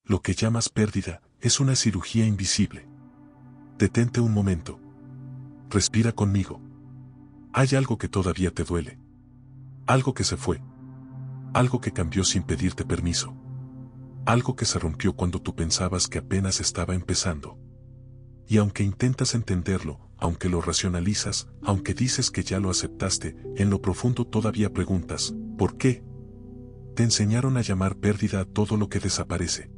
Lo que llamas pérdida es una cirugía invisible. Detente un momento. Respira conmigo. Hay algo que todavía te duele. Algo que se fue. Algo que cambió sin pedirte permiso. Algo que se rompió cuando tú pensabas que apenas estaba empezando. Y aunque intentas entenderlo, aunque lo racionalizas, aunque dices que ya lo aceptaste, en lo profundo todavía preguntas, ¿por qué? Te enseñaron a llamar pérdida a todo lo que desaparece.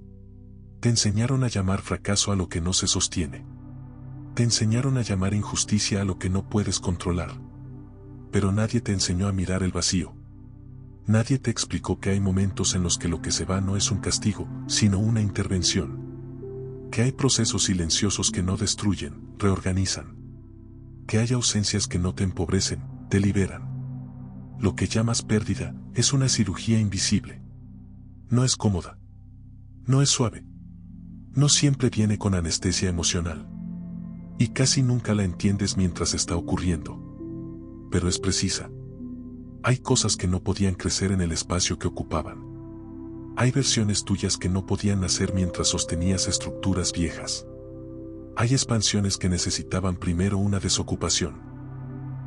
Te enseñaron a llamar fracaso a lo que no se sostiene. Te enseñaron a llamar injusticia a lo que no puedes controlar. Pero nadie te enseñó a mirar el vacío. Nadie te explicó que hay momentos en los que lo que se va no es un castigo, sino una intervención. Que hay procesos silenciosos que no destruyen, reorganizan. Que hay ausencias que no te empobrecen, te liberan. Lo que llamas pérdida es una cirugía invisible. No es cómoda. No es suave. No siempre viene con anestesia emocional. Y casi nunca la entiendes mientras está ocurriendo. Pero es precisa. Hay cosas que no podían crecer en el espacio que ocupaban. Hay versiones tuyas que no podían nacer mientras sostenías estructuras viejas. Hay expansiones que necesitaban primero una desocupación.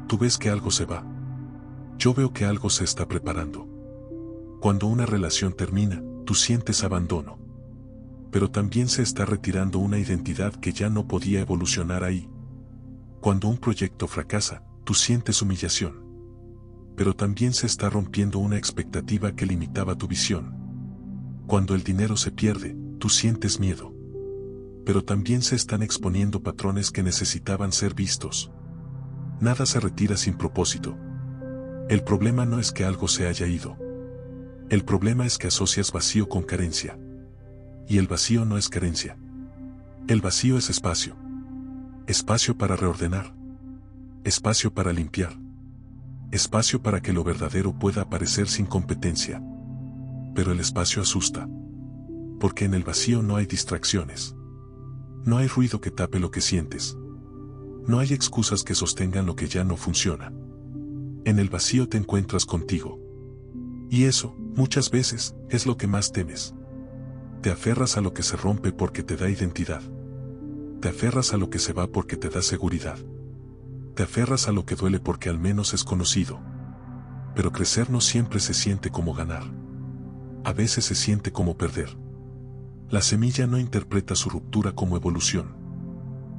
Tú ves que algo se va. Yo veo que algo se está preparando. Cuando una relación termina, tú sientes abandono. Pero también se está retirando una identidad que ya no podía evolucionar ahí. Cuando un proyecto fracasa, tú sientes humillación. Pero también se está rompiendo una expectativa que limitaba tu visión. Cuando el dinero se pierde, tú sientes miedo. Pero también se están exponiendo patrones que necesitaban ser vistos. Nada se retira sin propósito. El problema no es que algo se haya ido. El problema es que asocias vacío con carencia. Y el vacío no es carencia. El vacío es espacio. Espacio para reordenar. Espacio para limpiar. Espacio para que lo verdadero pueda aparecer sin competencia. Pero el espacio asusta. Porque en el vacío no hay distracciones. No hay ruido que tape lo que sientes. No hay excusas que sostengan lo que ya no funciona. En el vacío te encuentras contigo. Y eso, muchas veces, es lo que más temes. Te aferras a lo que se rompe porque te da identidad. Te aferras a lo que se va porque te da seguridad. Te aferras a lo que duele porque al menos es conocido. Pero crecer no siempre se siente como ganar. A veces se siente como perder. La semilla no interpreta su ruptura como evolución.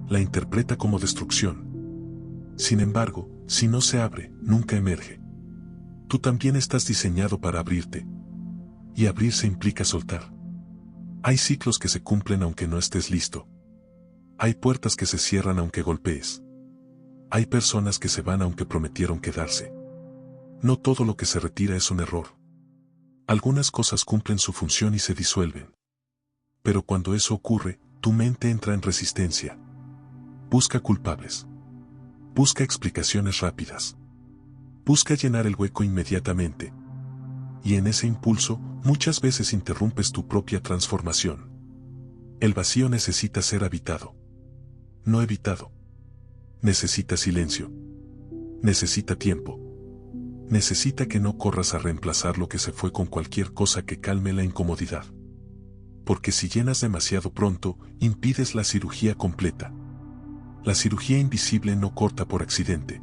La interpreta como destrucción. Sin embargo, si no se abre, nunca emerge. Tú también estás diseñado para abrirte. Y abrirse implica soltar. Hay ciclos que se cumplen aunque no estés listo. Hay puertas que se cierran aunque golpees. Hay personas que se van aunque prometieron quedarse. No todo lo que se retira es un error. Algunas cosas cumplen su función y se disuelven. Pero cuando eso ocurre, tu mente entra en resistencia. Busca culpables. Busca explicaciones rápidas. Busca llenar el hueco inmediatamente. Y en ese impulso, muchas veces interrumpes tu propia transformación. El vacío necesita ser habitado. No evitado. Necesita silencio. Necesita tiempo. Necesita que no corras a reemplazar lo que se fue con cualquier cosa que calme la incomodidad. Porque si llenas demasiado pronto, impides la cirugía completa. La cirugía invisible no corta por accidente.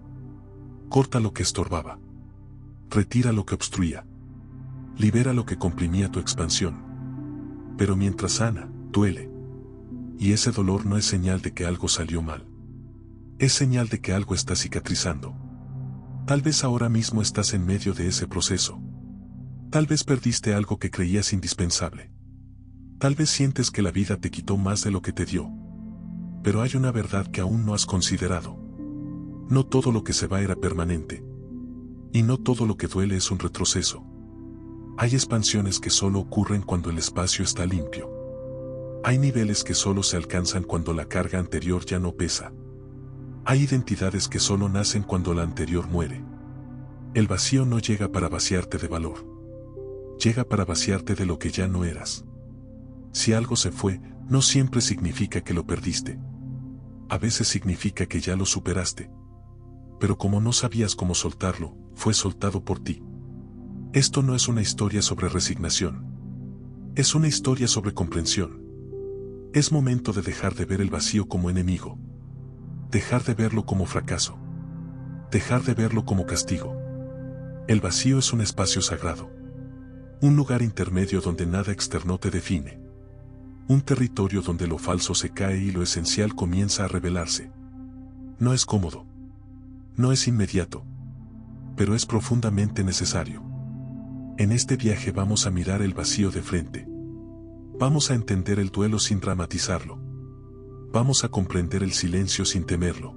Corta lo que estorbaba. Retira lo que obstruía. Libera lo que comprimía tu expansión. Pero mientras sana, duele. Y ese dolor no es señal de que algo salió mal. Es señal de que algo está cicatrizando. Tal vez ahora mismo estás en medio de ese proceso. Tal vez perdiste algo que creías indispensable. Tal vez sientes que la vida te quitó más de lo que te dio. Pero hay una verdad que aún no has considerado. No todo lo que se va era permanente. Y no todo lo que duele es un retroceso. Hay expansiones que solo ocurren cuando el espacio está limpio. Hay niveles que solo se alcanzan cuando la carga anterior ya no pesa. Hay identidades que solo nacen cuando la anterior muere. El vacío no llega para vaciarte de valor. Llega para vaciarte de lo que ya no eras. Si algo se fue, no siempre significa que lo perdiste. A veces significa que ya lo superaste. Pero como no sabías cómo soltarlo, fue soltado por ti. Esto no es una historia sobre resignación. Es una historia sobre comprensión. Es momento de dejar de ver el vacío como enemigo. Dejar de verlo como fracaso. Dejar de verlo como castigo. El vacío es un espacio sagrado. Un lugar intermedio donde nada externo te define. Un territorio donde lo falso se cae y lo esencial comienza a revelarse. No es cómodo. No es inmediato. Pero es profundamente necesario. En este viaje vamos a mirar el vacío de frente. Vamos a entender el duelo sin dramatizarlo. Vamos a comprender el silencio sin temerlo.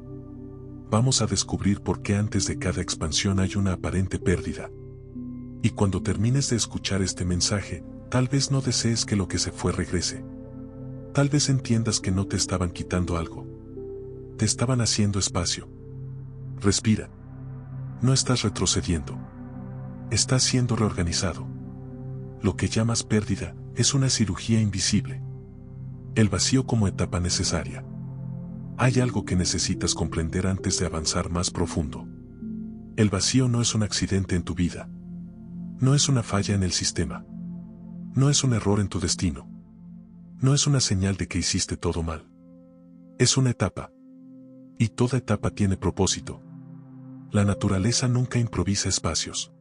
Vamos a descubrir por qué antes de cada expansión hay una aparente pérdida. Y cuando termines de escuchar este mensaje, tal vez no desees que lo que se fue regrese. Tal vez entiendas que no te estaban quitando algo. Te estaban haciendo espacio. Respira. No estás retrocediendo. Estás siendo reorganizado. Lo que llamas pérdida es una cirugía invisible. El vacío como etapa necesaria. Hay algo que necesitas comprender antes de avanzar más profundo. El vacío no es un accidente en tu vida. No es una falla en el sistema. No es un error en tu destino. No es una señal de que hiciste todo mal. Es una etapa. Y toda etapa tiene propósito. La naturaleza nunca improvisa espacios.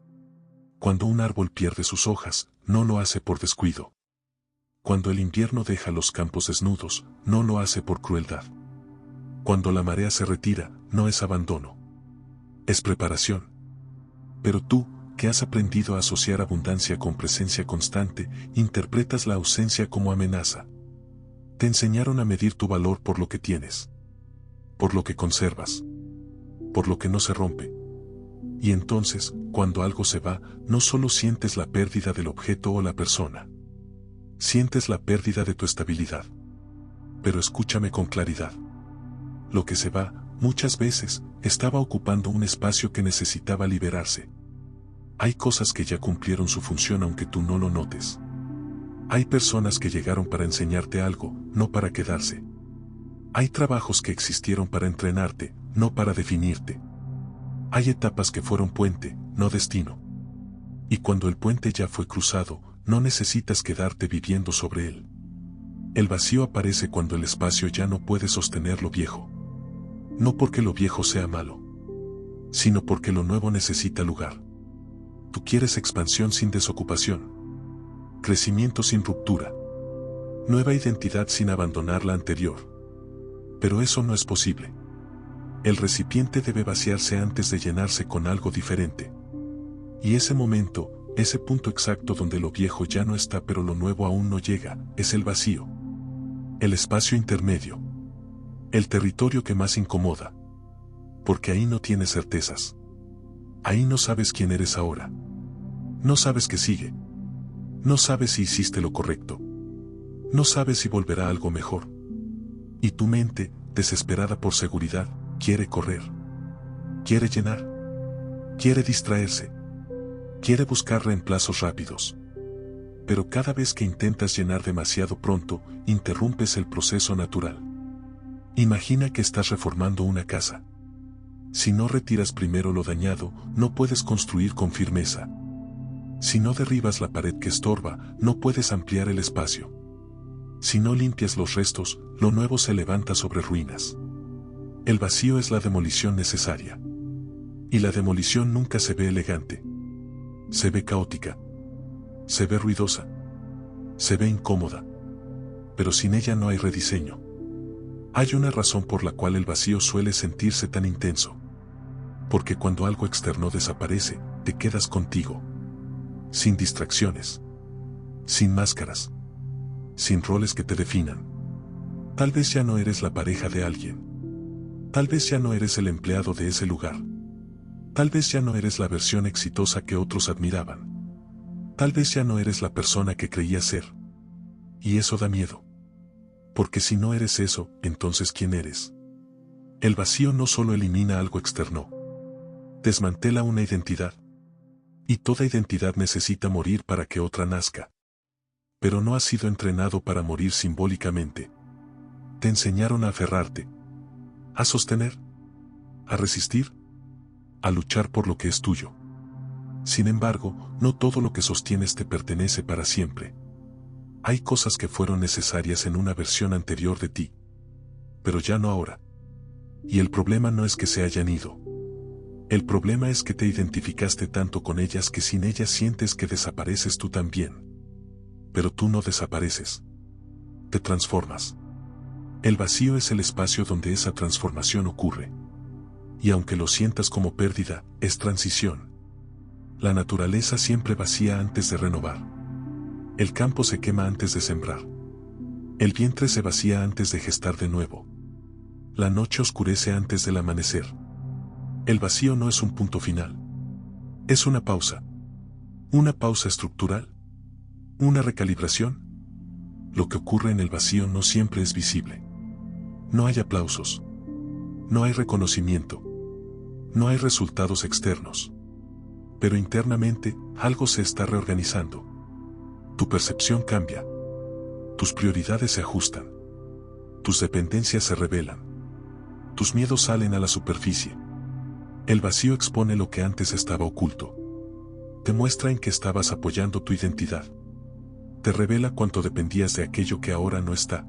Cuando un árbol pierde sus hojas, no lo hace por descuido. Cuando el invierno deja los campos desnudos, no lo hace por crueldad. Cuando la marea se retira, no es abandono. Es preparación. Pero tú, que has aprendido a asociar abundancia con presencia constante, interpretas la ausencia como amenaza. Te enseñaron a medir tu valor por lo que tienes. Por lo que conservas. Por lo que no se rompe. Y entonces, cuando algo se va, no solo sientes la pérdida del objeto o la persona. Sientes la pérdida de tu estabilidad. Pero escúchame con claridad. Lo que se va, muchas veces, estaba ocupando un espacio que necesitaba liberarse. Hay cosas que ya cumplieron su función aunque tú no lo notes. Hay personas que llegaron para enseñarte algo, no para quedarse. Hay trabajos que existieron para entrenarte, no para definirte. Hay etapas que fueron puente, no destino. Y cuando el puente ya fue cruzado, no necesitas quedarte viviendo sobre él. El vacío aparece cuando el espacio ya no puede sostener lo viejo. No porque lo viejo sea malo, sino porque lo nuevo necesita lugar. Tú quieres expansión sin desocupación. Crecimiento sin ruptura. Nueva identidad sin abandonar la anterior. Pero eso no es posible. El recipiente debe vaciarse antes de llenarse con algo diferente. Y ese momento, ese punto exacto donde lo viejo ya no está pero lo nuevo aún no llega, es el vacío. El espacio intermedio. El territorio que más incomoda. Porque ahí no tienes certezas. Ahí no sabes quién eres ahora. No sabes qué sigue. No sabes si hiciste lo correcto. No sabes si volverá algo mejor. Y tu mente, desesperada por seguridad, quiere correr. Quiere llenar. Quiere distraerse. Quiere buscar reemplazos rápidos. Pero cada vez que intentas llenar demasiado pronto, interrumpes el proceso natural. Imagina que estás reformando una casa. Si no retiras primero lo dañado, no puedes construir con firmeza. Si no derribas la pared que estorba, no puedes ampliar el espacio. Si no limpias los restos, lo nuevo se levanta sobre ruinas. El vacío es la demolición necesaria. Y la demolición nunca se ve elegante. Se ve caótica. Se ve ruidosa. Se ve incómoda. Pero sin ella no hay rediseño. Hay una razón por la cual el vacío suele sentirse tan intenso. Porque cuando algo externo desaparece, te quedas contigo. Sin distracciones. Sin máscaras. Sin roles que te definan. Tal vez ya no eres la pareja de alguien. Tal vez ya no eres el empleado de ese lugar. Tal vez ya no eres la versión exitosa que otros admiraban. Tal vez ya no eres la persona que creías ser. Y eso da miedo. Porque si no eres eso, entonces ¿quién eres? El vacío no solo elimina algo externo. Desmantela una identidad. Y toda identidad necesita morir para que otra nazca. Pero no has sido entrenado para morir simbólicamente. Te enseñaron a aferrarte. A sostener. A resistir. A luchar por lo que es tuyo. Sin embargo, no todo lo que sostienes te pertenece para siempre. Hay cosas que fueron necesarias en una versión anterior de ti, pero ya no ahora. Y el problema no es que se hayan ido. El problema es que te identificaste tanto con ellas que sin ellas sientes que desapareces tú también. Pero tú no desapareces. Te transformas. El vacío es el espacio donde esa transformación ocurre. Y aunque lo sientas como pérdida, es transición. La naturaleza siempre vacía antes de renovar. El campo se quema antes de sembrar. El vientre se vacía antes de gestar de nuevo. La noche oscurece antes del amanecer. El vacío no es un punto final. Es una pausa. Una pausa estructural. Una recalibración. Lo que ocurre en el vacío no siempre es visible. No hay aplausos. No hay reconocimiento. No hay resultados externos. Pero internamente, algo se está reorganizando. Tu percepción cambia. Tus prioridades se ajustan. Tus dependencias se revelan. Tus miedos salen a la superficie. El vacío expone lo que antes estaba oculto. Te muestra en qué estabas apoyando tu identidad. Te revela cuánto dependías de aquello que ahora no está.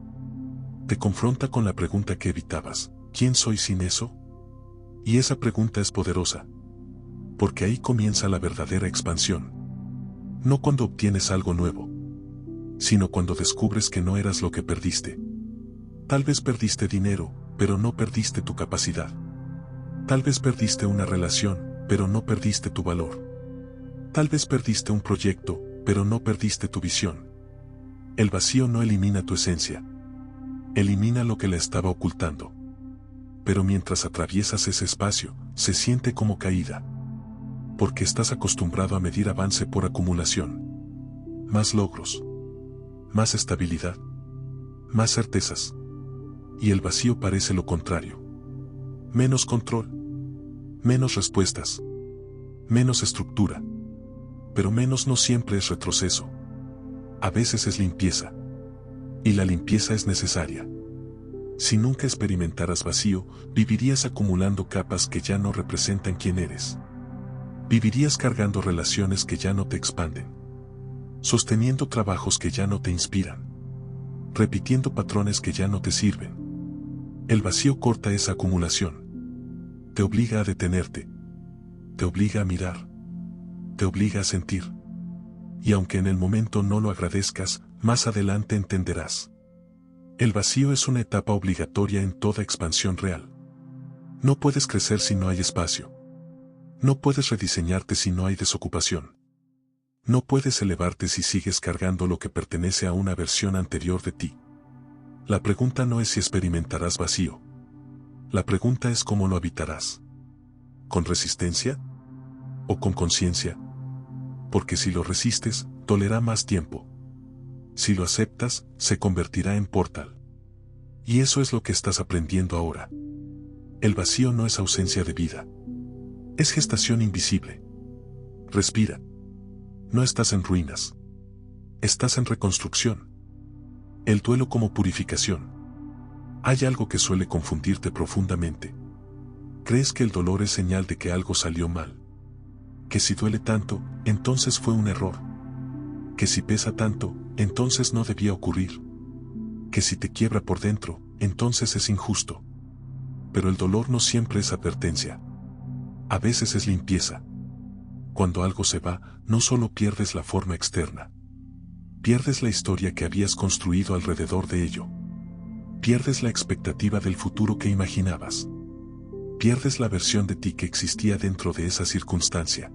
Te confronta con la pregunta que evitabas: ¿quién soy sin eso? Y esa pregunta es poderosa. Porque ahí comienza la verdadera expansión. No cuando obtienes algo nuevo, sino cuando descubres que no eras lo que perdiste. Tal vez perdiste dinero, pero no perdiste tu capacidad. Tal vez perdiste una relación, pero no perdiste tu valor. Tal vez perdiste un proyecto, pero no perdiste tu visión. El vacío no elimina tu esencia. Elimina lo que la estaba ocultando. Pero mientras atraviesas ese espacio, se siente como caída. Porque estás acostumbrado a medir avance por acumulación. Más logros. Más estabilidad. Más certezas. Y el vacío parece lo contrario. Menos control. Menos respuestas. Menos estructura. Pero menos no siempre es retroceso. A veces es limpieza. Y la limpieza es necesaria. Si nunca experimentaras vacío, vivirías acumulando capas que ya no representan quién eres. Vivirías cargando relaciones que ya no te expanden. Sosteniendo trabajos que ya no te inspiran. Repitiendo patrones que ya no te sirven. El vacío corta esa acumulación. Te obliga a detenerte. Te obliga a mirar. Te obliga a sentir. Y aunque en el momento no lo agradezcas, más adelante entenderás. El vacío es una etapa obligatoria en toda expansión real. No puedes crecer si no hay espacio. No puedes rediseñarte si no hay desocupación. No puedes elevarte si sigues cargando lo que pertenece a una versión anterior de ti. La pregunta no es si experimentarás vacío. La pregunta es cómo lo habitarás. ¿Con resistencia? ¿O con conciencia? Porque si lo resistes, tolerará más tiempo. Si lo aceptas, se convertirá en portal. Y eso es lo que estás aprendiendo ahora. El vacío no es ausencia de vida. Es gestación invisible. Respira. No estás en ruinas. Estás en reconstrucción. El duelo como purificación. Hay algo que suele confundirte profundamente. Crees que el dolor es señal de que algo salió mal. Que si duele tanto, entonces fue un error. Que si pesa tanto, entonces no debía ocurrir. Que si te quiebra por dentro, entonces es injusto. Pero el dolor no siempre es advertencia. A veces es limpieza. Cuando algo se va, no solo pierdes la forma externa. Pierdes la historia que habías construido alrededor de ello. Pierdes la expectativa del futuro que imaginabas. Pierdes la versión de ti que existía dentro de esa circunstancia.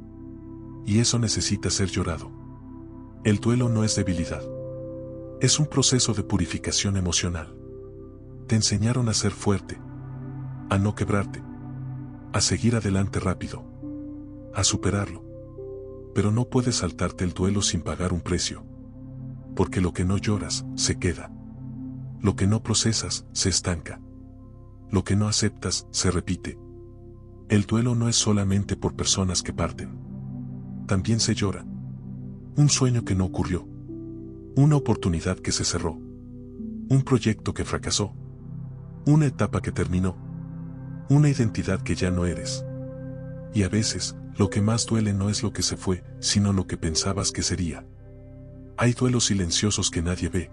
Y eso necesita ser llorado. El duelo no es debilidad. Es un proceso de purificación emocional. Te enseñaron a ser fuerte, a no quebrarte, a seguir adelante rápido, a superarlo. Pero no puedes saltarte el duelo sin pagar un precio. Porque lo que no lloras, se queda. Lo que no procesas, se estanca. Lo que no aceptas, se repite. El duelo no es solamente por personas que parten. También se llora. Un sueño que no ocurrió. Una oportunidad que se cerró. Un proyecto que fracasó. Una etapa que terminó. Una identidad que ya no eres. Y a veces, lo que más duele no es lo que se fue, sino lo que pensabas que sería. Hay duelos silenciosos que nadie ve.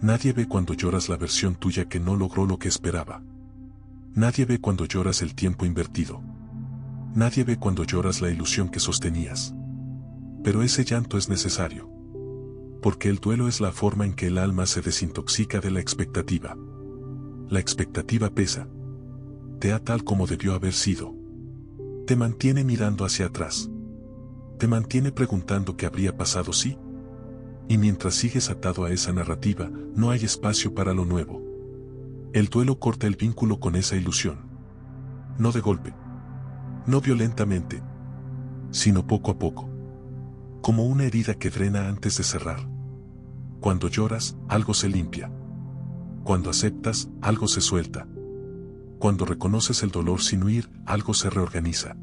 Nadie ve cuando lloras la versión tuya que no logró lo que esperaba. Nadie ve cuando lloras el tiempo invertido. Nadie ve cuando lloras la ilusión que sostenías. Pero ese llanto es necesario. Porque el duelo es la forma en que el alma se desintoxica de la expectativa. La expectativa pesa. Te ata tal como debió haber sido. Te mantiene mirando hacia atrás. Te mantiene preguntando qué habría pasado si. Y mientras sigues atado a esa narrativa, no hay espacio para lo nuevo. El duelo corta el vínculo con esa ilusión. No de golpe. No violentamente. Sino poco a poco. Como una herida que drena antes de cerrar. Cuando lloras, algo se limpia. Cuando aceptas, algo se suelta. Cuando reconoces el dolor sin huir, algo se reorganiza.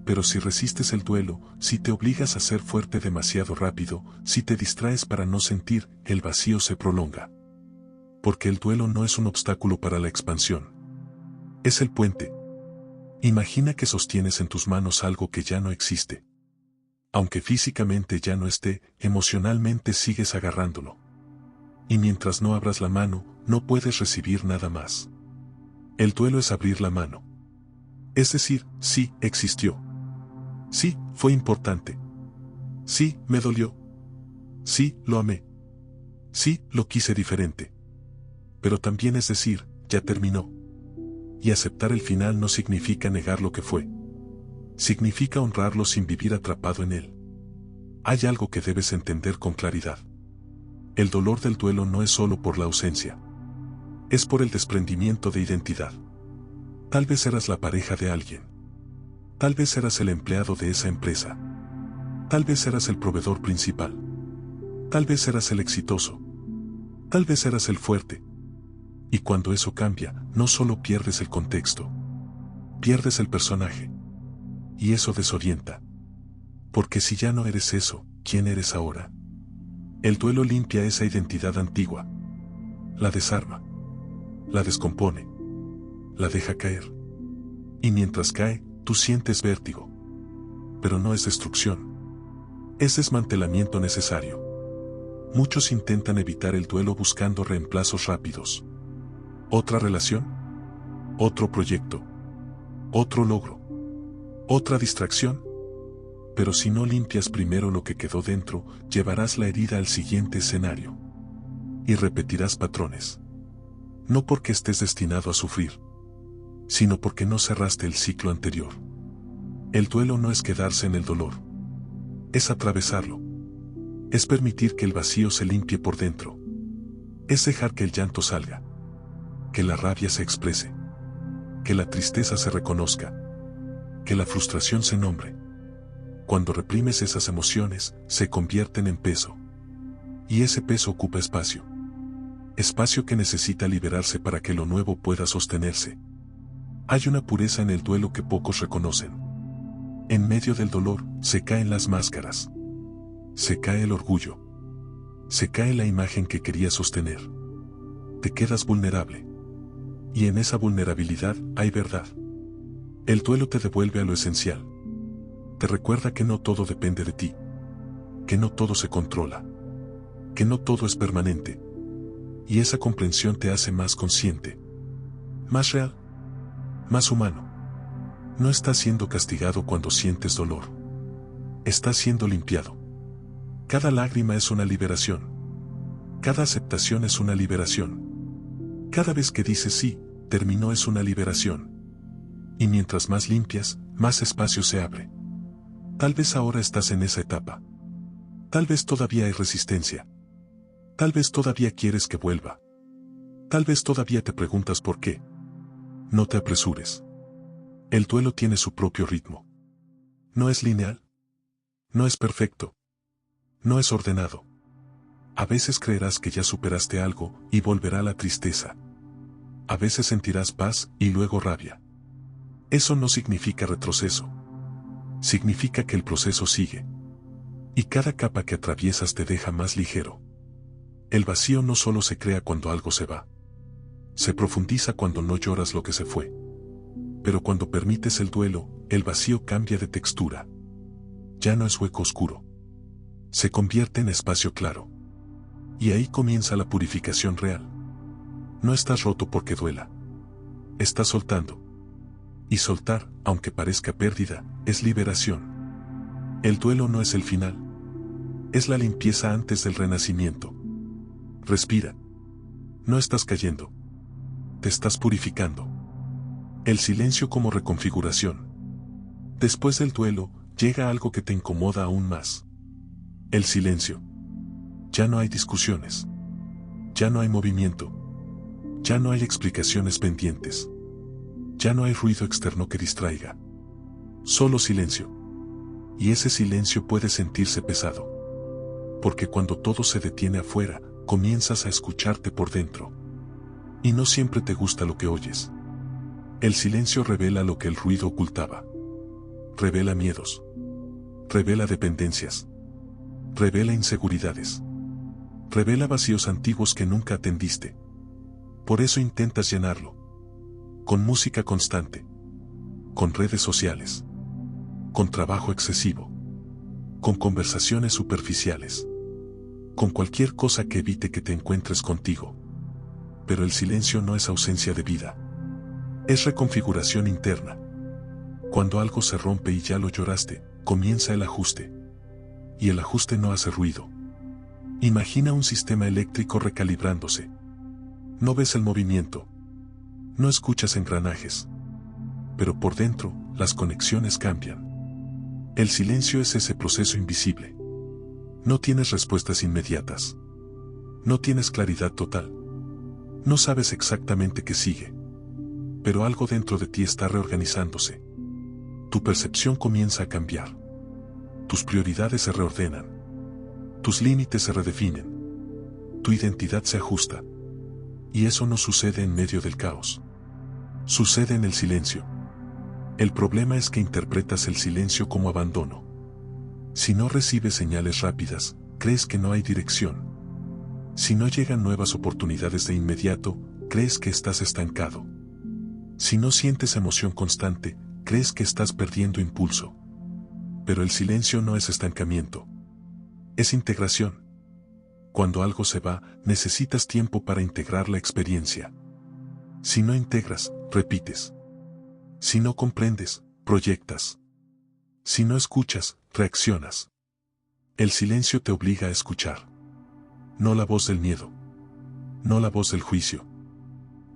Pero si resistes el duelo, si te obligas a ser fuerte demasiado rápido, si te distraes para no sentir, el vacío se prolonga. Porque el duelo no es un obstáculo para la expansión. Es el puente. Imagina que sostienes en tus manos algo que ya no existe. Aunque físicamente ya no esté, emocionalmente sigues agarrándolo. Y mientras no abras la mano, no puedes recibir nada más. El duelo es abrir la mano. Es decir, sí, existió. Sí, fue importante. Sí, me dolió. Sí, lo amé. Sí, lo quise diferente. Pero también es decir, ya terminó. Y aceptar el final no significa negar lo que fue. Significa honrarlo sin vivir atrapado en él. Hay algo que debes entender con claridad. El dolor del duelo no es solo por la ausencia. Es por el desprendimiento de identidad. Tal vez eras la pareja de alguien. Tal vez eras el empleado de esa empresa. Tal vez eras el proveedor principal. Tal vez eras el exitoso. Tal vez eras el fuerte. Y cuando eso cambia, no solo pierdes el contexto. Pierdes el personaje. Y eso desorienta. Porque si ya no eres eso, ¿quién eres ahora? El duelo limpia esa identidad antigua. La desarma. La descompone. La deja caer. Y mientras cae, tú sientes vértigo. Pero no es destrucción. Es desmantelamiento necesario. Muchos intentan evitar el duelo buscando reemplazos rápidos. ¿Otra relación? ¿Otro proyecto? ¿Otro logro? ¿Otra distracción? Pero si no limpias primero lo que quedó dentro, llevarás la herida al siguiente escenario. Y repetirás patrones. No porque estés destinado a sufrir, sino porque no cerraste el ciclo anterior. El duelo no es quedarse en el dolor. Es atravesarlo. Es permitir que el vacío se limpie por dentro. Es dejar que el llanto salga. Que la rabia se exprese. Que la tristeza se reconozca. Que la frustración se nombre. Cuando reprimes esas emociones, se convierten en peso. Y ese peso ocupa espacio. Espacio que necesita liberarse para que lo nuevo pueda sostenerse. Hay una pureza en el duelo que pocos reconocen. En medio del dolor, se caen las máscaras. Se cae el orgullo. Se cae la imagen que querías sostener. Te quedas vulnerable. Y en esa vulnerabilidad hay verdad. El duelo te devuelve a lo esencial. Te recuerda que no todo depende de ti. Que no todo se controla. Que no todo es permanente. Y esa comprensión te hace más consciente. Más real. Más humano. No estás siendo castigado cuando sientes dolor. Estás siendo limpiado. Cada lágrima es una liberación. Cada aceptación es una liberación. Cada vez que dices sí, terminó es una liberación. Y mientras más limpias, más espacio se abre. Tal vez ahora estás en esa etapa. Tal vez todavía hay resistencia. Tal vez todavía quieres que vuelva. Tal vez todavía te preguntas por qué. No te apresures. El duelo tiene su propio ritmo. No es lineal. No es perfecto. No es ordenado. A veces creerás que ya superaste algo y volverá la tristeza. A veces sentirás paz y luego rabia. Eso no significa retroceso. Significa que el proceso sigue. Y cada capa que atraviesas te deja más ligero. El vacío no solo se crea cuando algo se va. Se profundiza cuando no lloras lo que se fue. Pero cuando permites el duelo, el vacío cambia de textura. Ya no es hueco oscuro. Se convierte en espacio claro. Y ahí comienza la purificación real. No estás roto porque duela. Estás soltando. Y soltar, aunque parezca pérdida, es liberación. El duelo no es el final. Es la limpieza antes del renacimiento. Respira. No estás cayendo. Te estás purificando. El silencio como reconfiguración. Después del duelo, llega algo que te incomoda aún más. El silencio. Ya no hay discusiones. Ya no hay movimiento. Ya no hay explicaciones pendientes. Ya no hay ruido externo que distraiga. Solo silencio. Y ese silencio puede sentirse pesado. Porque cuando todo se detiene afuera, comienzas a escucharte por dentro. Y no siempre te gusta lo que oyes. El silencio revela lo que el ruido ocultaba. Revela miedos. Revela dependencias. Revela inseguridades. Revela vacíos antiguos que nunca atendiste. Por eso intentas llenarlo. Con música constante. Con redes sociales. Con trabajo excesivo. Con conversaciones superficiales. Con cualquier cosa que evite que te encuentres contigo. Pero el silencio no es ausencia de vida. Es reconfiguración interna. Cuando algo se rompe y ya lo lloraste, comienza el ajuste. Y el ajuste no hace ruido. Imagina un sistema eléctrico recalibrándose. No ves el movimiento. No escuchas engranajes. Pero por dentro, las conexiones cambian. El silencio es ese proceso invisible. No tienes respuestas inmediatas. No tienes claridad total. No sabes exactamente qué sigue. Pero algo dentro de ti está reorganizándose. Tu percepción comienza a cambiar. Tus prioridades se reordenan. Tus límites se redefinen. Tu identidad se ajusta. Y eso no sucede en medio del caos. Sucede en el silencio. El problema es que interpretas el silencio como abandono. Si no recibes señales rápidas, crees que no hay dirección. Si no llegan nuevas oportunidades de inmediato, crees que estás estancado. Si no sientes emoción constante, crees que estás perdiendo impulso. Pero el silencio no es estancamiento. Es integración. Cuando algo se va, necesitas tiempo para integrar la experiencia. Si no integras, repites. Si no comprendes, proyectas. Si no escuchas, reaccionas. El silencio te obliga a escuchar. No la voz del miedo. No la voz del juicio.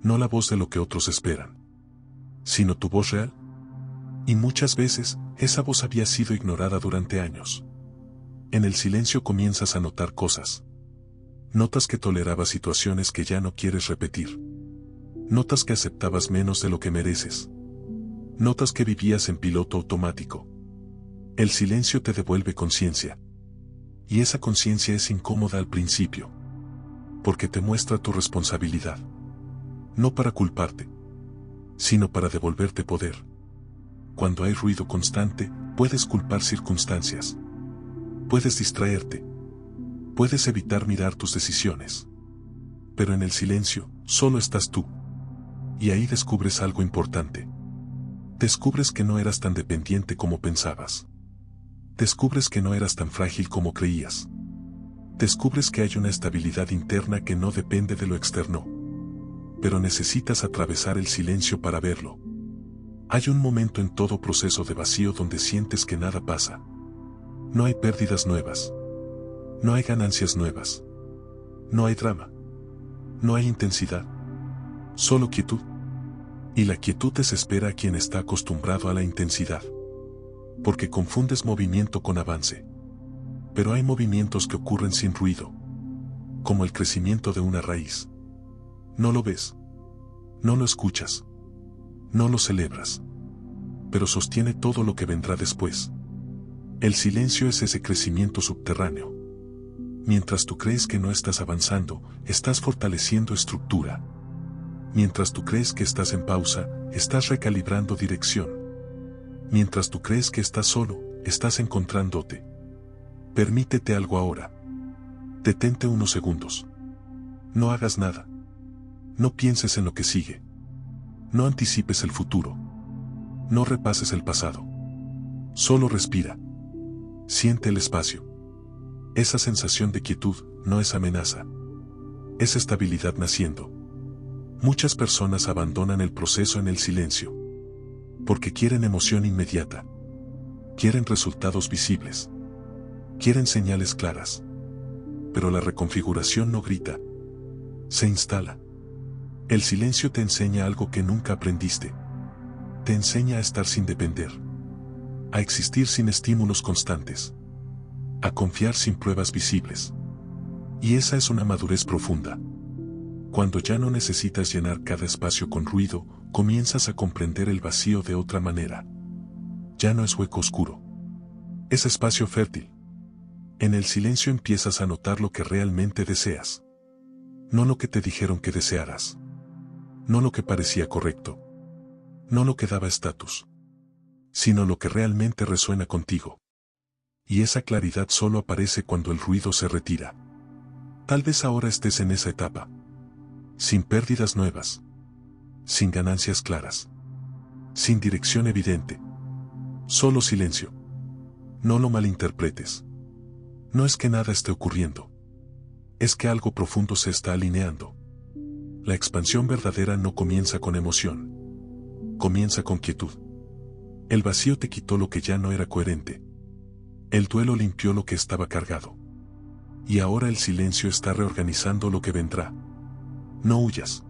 No la voz de lo que otros esperan. Sino tu voz real. Y muchas veces, esa voz había sido ignorada durante años. En el silencio comienzas a notar cosas. Notas que tolerabas situaciones que ya no quieres repetir. Notas que aceptabas menos de lo que mereces. Notas que vivías en piloto automático. El silencio te devuelve conciencia. Y esa conciencia es incómoda al principio. Porque te muestra tu responsabilidad. No para culparte, sino para devolverte poder. Cuando hay ruido constante, puedes culpar circunstancias. Puedes distraerte. Puedes evitar mirar tus decisiones. Pero en el silencio, solo estás tú. Y ahí descubres algo importante. Descubres que no eras tan dependiente como pensabas. Descubres que no eras tan frágil como creías. Descubres que hay una estabilidad interna que no depende de lo externo. Pero necesitas atravesar el silencio para verlo. Hay un momento en todo proceso de vacío donde sientes que nada pasa. No hay pérdidas nuevas. No hay ganancias nuevas. No hay drama. No hay intensidad. Solo quietud. Y la quietud desespera a quien está acostumbrado a la intensidad. Porque confundes movimiento con avance. Pero hay movimientos que ocurren sin ruido. Como el crecimiento de una raíz. No lo ves. No lo escuchas. No lo celebras. Pero sostiene todo lo que vendrá después. El silencio es ese crecimiento subterráneo. Mientras tú crees que no estás avanzando, estás fortaleciendo estructura. Mientras tú crees que estás en pausa, estás recalibrando dirección. Mientras tú crees que estás solo, estás encontrándote. Permítete algo ahora. Detente unos segundos. No hagas nada. No pienses en lo que sigue. No anticipes el futuro. No repases el pasado. Solo respira. Siente el espacio. Esa sensación de quietud no es amenaza. Es estabilidad naciendo. Muchas personas abandonan el proceso en el silencio. Porque quieren emoción inmediata. Quieren resultados visibles. Quieren señales claras. Pero la reconfiguración no grita. Se instala. El silencio te enseña algo que nunca aprendiste. Te enseña a estar sin depender. A existir sin estímulos constantes. A confiar sin pruebas visibles. Y esa es una madurez profunda. Cuando ya no necesitas llenar cada espacio con ruido, comienzas a comprender el vacío de otra manera. Ya no es hueco oscuro. Es espacio fértil. En el silencio empiezas a notar lo que realmente deseas. No lo que te dijeron que desearas. No lo que parecía correcto. No lo que daba estatus. Sino lo que realmente resuena contigo. Y esa claridad solo aparece cuando el ruido se retira. Tal vez ahora estés en esa etapa. Sin pérdidas nuevas. Sin ganancias claras. Sin dirección evidente. Solo silencio. No lo malinterpretes. No es que nada esté ocurriendo. Es que algo profundo se está alineando. La expansión verdadera no comienza con emoción. Comienza con quietud. El vacío te quitó lo que ya no era coherente. El duelo limpió lo que estaba cargado. Y ahora el silencio está reorganizando lo que vendrá. No huyas.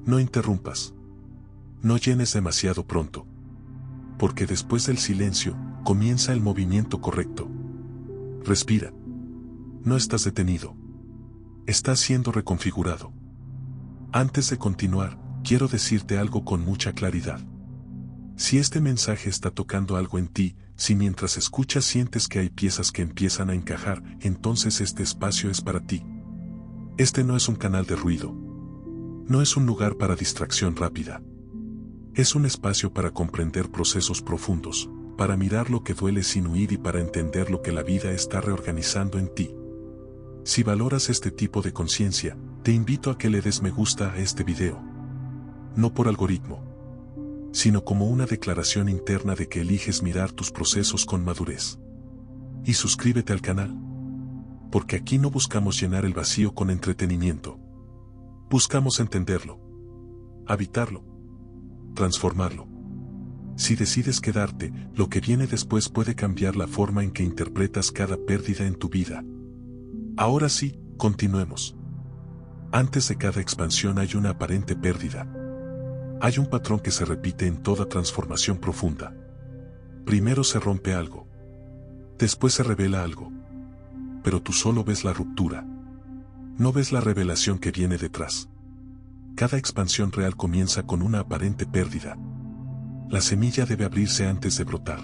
No interrumpas. No llenes demasiado pronto. Porque después del silencio, comienza el movimiento correcto. Respira. No estás detenido. Estás siendo reconfigurado. Antes de continuar, quiero decirte algo con mucha claridad. Si este mensaje está tocando algo en ti, si mientras escuchas sientes que hay piezas que empiezan a encajar, entonces este espacio es para ti. Este no es un canal de ruido. No es un lugar para distracción rápida. Es un espacio para comprender procesos profundos, para mirar lo que duele sin huir y para entender lo que la vida está reorganizando en ti. Si valoras este tipo de conciencia, te invito a que le des me gusta a este video. No por algoritmo, sino como una declaración interna de que eliges mirar tus procesos con madurez. Y suscríbete al canal. Porque aquí no buscamos llenar el vacío con entretenimiento. Buscamos entenderlo, habitarlo, transformarlo. Si decides quedarte, lo que viene después puede cambiar la forma en que interpretas cada pérdida en tu vida. Ahora sí, continuemos. Antes de cada expansión hay una aparente pérdida. Hay un patrón que se repite en toda transformación profunda. Primero se rompe algo. Después se revela algo. Pero tú solo ves la ruptura. No ves la revelación que viene detrás. Cada expansión real comienza con una aparente pérdida. La semilla debe abrirse antes de brotar.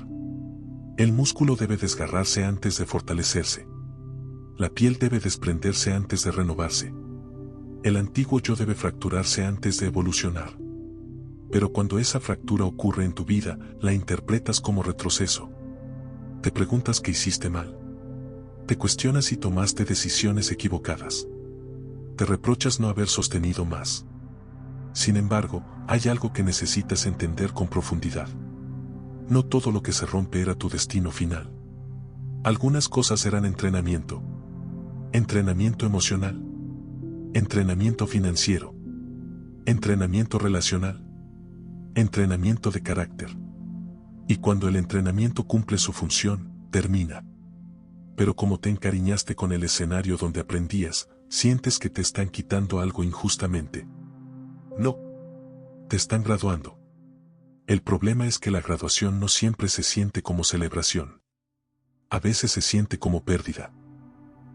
El músculo debe desgarrarse antes de fortalecerse. La piel debe desprenderse antes de renovarse. El antiguo yo debe fracturarse antes de evolucionar. Pero cuando esa fractura ocurre en tu vida, la interpretas como retroceso. Te preguntas qué hiciste mal. Te cuestionas si tomaste decisiones equivocadas. Te reprochas no haber sostenido más. Sin embargo, hay algo que necesitas entender con profundidad. No todo lo que se rompe era tu destino final. Algunas cosas eran entrenamiento. Entrenamiento emocional. Entrenamiento financiero. Entrenamiento relacional. Entrenamiento de carácter. Y cuando el entrenamiento cumple su función, termina. Pero como te encariñaste con el escenario donde aprendías, sientes que te están quitando algo injustamente. No. Te están graduando. El problema es que la graduación no siempre se siente como celebración. A veces se siente como pérdida.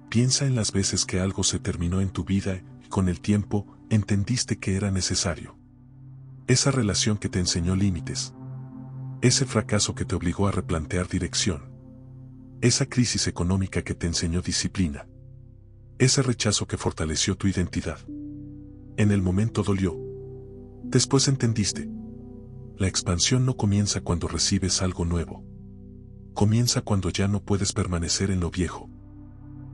Piensa en las veces que algo se terminó en tu vida y con el tiempo entendiste que era necesario. Esa relación que te enseñó límites. Ese fracaso que te obligó a replantear dirección. Esa crisis económica que te enseñó disciplina. Ese rechazo que fortaleció tu identidad. En el momento dolió. Después entendiste. La expansión no comienza cuando recibes algo nuevo. Comienza cuando ya no puedes permanecer en lo viejo.